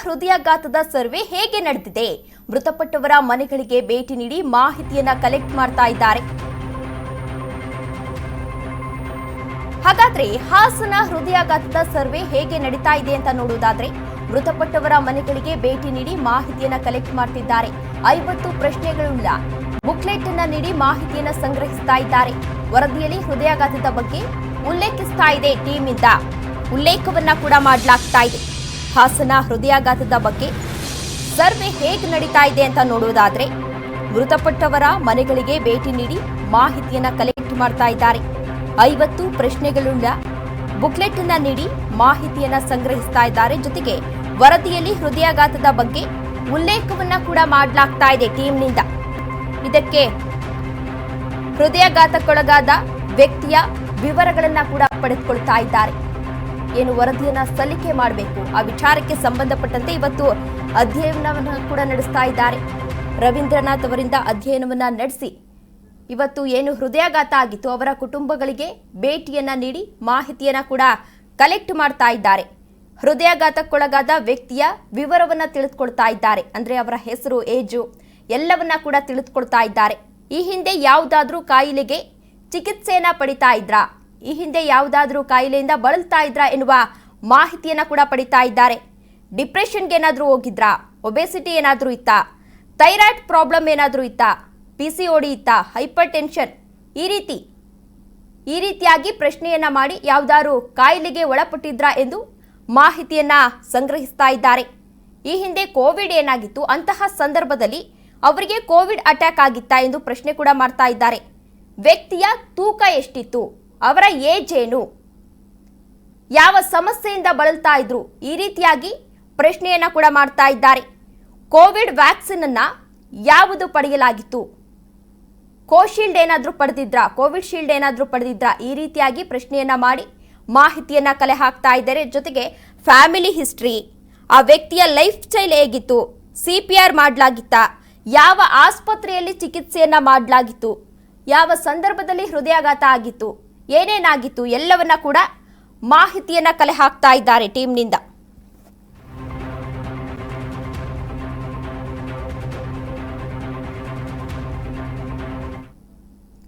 ಹೃದಯಾಘಾತದ survey ಹೇಗೆ ನಡೆದಿದೆ? ಮೃತಪಟ್ಟವರ ಮನೆಗಳಿಗೆ ಭೇಟಿ ನೀಡಿ ಮಾಹಿತಿಯನ್ನ ಕಲೆಕ್ಟ್ ಮಾಡ್ತಾ ಇದ್ದಾರೆ. ಹಾಗಾದ್ರೆ ಹಾಸನ ಹೃದಯಾಘಾತದ ಸರ್ವೆ ಹೇಗೆ ನಡೀತಾ ಇದೆ ಅಂತ ನೋಡುವುದಾದ್ರೆ, ಮೃತಪಟ್ಟವರ ಮನೆಗಳಿಗೆ ಭೇಟಿ ನೀಡಿ ಮಾಹಿತಿಯನ್ನ ಕಲೆಕ್ಟ್ ಮಾಡ್ತಿದ್ದಾರೆ. 50 ಪ್ರಶ್ನೆಗಳುಳ್ಳ ಬುಕ್ಲೆಟ್ ಅನ್ನ ನೀಡಿ ಮಾಹಿತಿಯನ್ನ ಸಂಗ್ರಹಿಸ್ತಾ ಇದ್ದಾರೆ. ವರದಿಯಲ್ಲಿ ಹೃದಯಾಘಾತದ ಬಗ್ಗೆ ಉಲ್ಲೇಖಿಸ್ತಾ ಇದೆ. ಟೀಮ್ ಇಂದ ಉಲ್ಲೇಖವನ್ನ ಕೂಡ ಮಾಡಲಾಗ್ತಾ ಇದೆ. ಹಾಸನ ಹೃದಯಾಘಾತದ ಬಗ್ಗೆ ಸರ್ವೆ ಹೇಗೆ ನಡೀತಾ ಇದೆ ಅಂತ ನೋಡುವುದಾದ್ರೆ, ಮೃತಪಟ್ಟವರ ಮನೆಗಳಿಗೆ ಭೇಟಿ ನೀಡಿ ಮಾಹಿತಿಯನ್ನ ಕಲೆಕ್ಟ್ ಮಾಡ್ತಾ ಇದ್ದಾರೆ. 50 ಪ್ರಶ್ನೆಗಳುಳ್ಳ ಬುಕ್ಲೆಟ್ ಅನ್ನ ನೀಡಿ ಮಾಹಿತಿಯನ್ನ ಸಂಗ್ರಹಿಸ್ತಾ ಇದ್ದಾರೆ. ಜೊತೆಗೆ ವರದಿಯಲ್ಲಿ ಹೃದಯಾಘಾತದ ಬಗ್ಗೆ ಉಲ್ಲೇಖವನ್ನ ಕೂಡ ಮಾಡಲಾಗ್ತಾ ಇದೆ ಟೀಮ್ನಿಂದ. ಇದಕ್ಕೆ ಹೃದಯಾಘಾತಕ್ಕೊಳಗಾದ ವ್ಯಕ್ತಿಯ ವಿವರಗಳನ್ನ ಕೂಡ ಪಡೆದುಕೊಳ್ತಾ ಇದ್ದಾರೆ. ಏನು ವರದಿಯನ್ನ ಸಲ್ಲಿಕೆ ಮಾಡಬೇಕು ಆ ವಿಚಾರಕ್ಕೆ ಸಂಬಂಧಪಟ್ಟಂತೆ ಇವತ್ತು ಅಧ್ಯಯನವನ್ನು ಕೂಡ ನಡೆಸ್ತಾ ಇದ್ದಾರೆ. ರವೀಂದ್ರನಾಥ್ ಅವರಿಂದ ಅಧ್ಯಯನವನ್ನ ನಡೆಸಿ ಇವತ್ತು ಏನು ಹೃದಯಾಘಾತ ಆಗಿತ್ತು ಅವರ ಕುಟುಂಬಗಳಿಗೆ ಭೇಟಿಯನ್ನ ನೀಡಿ ಮಾಹಿತಿಯನ್ನ ಕೂಡ ಕಲೆಕ್ಟ್ ಮಾಡ್ತಾ ಇದ್ದಾರೆ. ಹೃದಯಾಘಾತಕ್ಕೊಳಗಾದ ವ್ಯಕ್ತಿಯ ವಿವರವನ್ನ ತಿಳಿದುಕೊಳ್ತಾ ಇದ್ದಾರೆ. ಅಂದ್ರೆ ಅವರ ಹೆಸರು, ಏಜು ಎಲ್ಲವನ್ನ ಕೂಡ ತಿಳಿದುಕೊಳ್ತಾ ಇದ್ದಾರೆ. ಈ ಹಿಂದೆ ಯಾವುದಾದ್ರೂ ಕಾಯಿಲೆಗೆ ಚಿಕಿತ್ಸೆಯನ್ನ ಪಡಿತಾ ಇದ್ರಾ, ಈ ಹಿಂದೆ ಯಾವುದಾದ್ರೂ ಕಾಯಿಲೆಯಿಂದ ಬಳಲ್ತಾ ಇದ್ರಾ ಎನ್ನುವ ಮಾಹಿತಿಯನ್ನ ಕೂಡ ಪಡಿತಾ ಇದ್ದಾರೆ. ಡಿಪ್ರೆಷನ್ಗೆ ಏನಾದ್ರೂ ಹೋಗಿದ್ರಾ, ಒಬೆಸಿಟಿ ಏನಾದ್ರೂ ಇತ್ತಾ, ಥೈರಾಯ್ಡ್ ಪ್ರಾಬ್ಲಮ್ ಏನಾದ್ರೂ ಇತ್ತಾ, PCOD ಇತ್ತಾ, ಹೈಪರ್ ಟೆನ್ಷನ್, ಈ ರೀತಿಯಾಗಿ ಪ್ರಶ್ನೆಯನ್ನ ಮಾಡಿ ಯಾವುದಾದ್ರೂ ಕಾಯಿಲೆಗೆ ಒಳಪಟ್ಟಿದ್ರಾ ಎಂದು ಮಾಹಿತಿಯನ್ನ ಸಂಗ್ರಹಿಸ್ತಾ ಇದ್ದಾರೆ. ಈ ಹಿಂದೆ ಕೋವಿಡ್ ಏನಾಗಿತ್ತು, ಅಂತಹ ಸಂದರ್ಭದಲ್ಲಿ ಅವರಿಗೆ ಕೋವಿಡ್ ಅಟ್ಯಾಕ್ ಆಗಿತ್ತಾ ಎಂದು ಪ್ರಶ್ನೆ ಕೂಡ ಮಾಡ್ತಾ ಇದ್ದಾರೆ. ವ್ಯಕ್ತಿಯ ತೂಕ ಎಷ್ಟಿತ್ತು, ಅವರ ಏಜ್ ಏನು, ಯಾವ ಸಮಸ್ಯೆಯಿಂದ ಬಳಲ್ತಾ ಇದ್ರು, ಈ ರೀತಿಯಾಗಿ ಪ್ರಶ್ನೆಯನ್ನ ಕೂಡ ಮಾಡ್ತಾ ಇದ್ದಾರೆ. ಕೋವಿಡ್ ವ್ಯಾಕ್ಸಿನ್ ಅನ್ನ ಯಾವುದು ಪಡೆಯಲಾಗಿತ್ತು, ಕೋಶೀಲ್ಡ್ ಏನಾದ್ರೂ ಪಡೆದಿದ್ರಾ, ಕೋವಿಡ್ ಶೀಲ್ಡ್ ಏನಾದ್ರೂ ಪಡೆದಿದ್ರಾ, ಈ ರೀತಿಯಾಗಿ ಪ್ರಶ್ನೆಯನ್ನ ಮಾಡಿ ಮಾಹಿತಿಯನ್ನ ಕಲೆ ಹಾಕ್ತಾ ಇದ್ದಾರೆ. ಜೊತೆಗೆ ಫ್ಯಾಮಿಲಿ ಹಿಸ್ಟ್ರಿ, ಆ ವ್ಯಕ್ತಿಯ ಲೈಫ್ ಸ್ಟೈಲ್ ಹೇಗಿತ್ತು, CPR ಮಾಡಲಾಗಿತ್ತಾ, ಯಾವ ಆಸ್ಪತ್ರೆಯಲ್ಲಿ ಚಿಕಿತ್ಸೆಯನ್ನ ಮಾಡಲಾಗಿತ್ತು, ಯಾವ ಸಂದರ್ಭದಲ್ಲಿ ಹೃದಯಾಘಾತ ಆಗಿತ್ತು, ಏನೇನಾಗಿತ್ತು ಎಲ್ಲವನ್ನ ಕೂಡ ಮಾಹಿತಿಯನ್ನ ಕಲೆ ಹಾಕ್ತಾ ಇದ್ದಾರೆ ಟೀಮ್ನಿಂದ.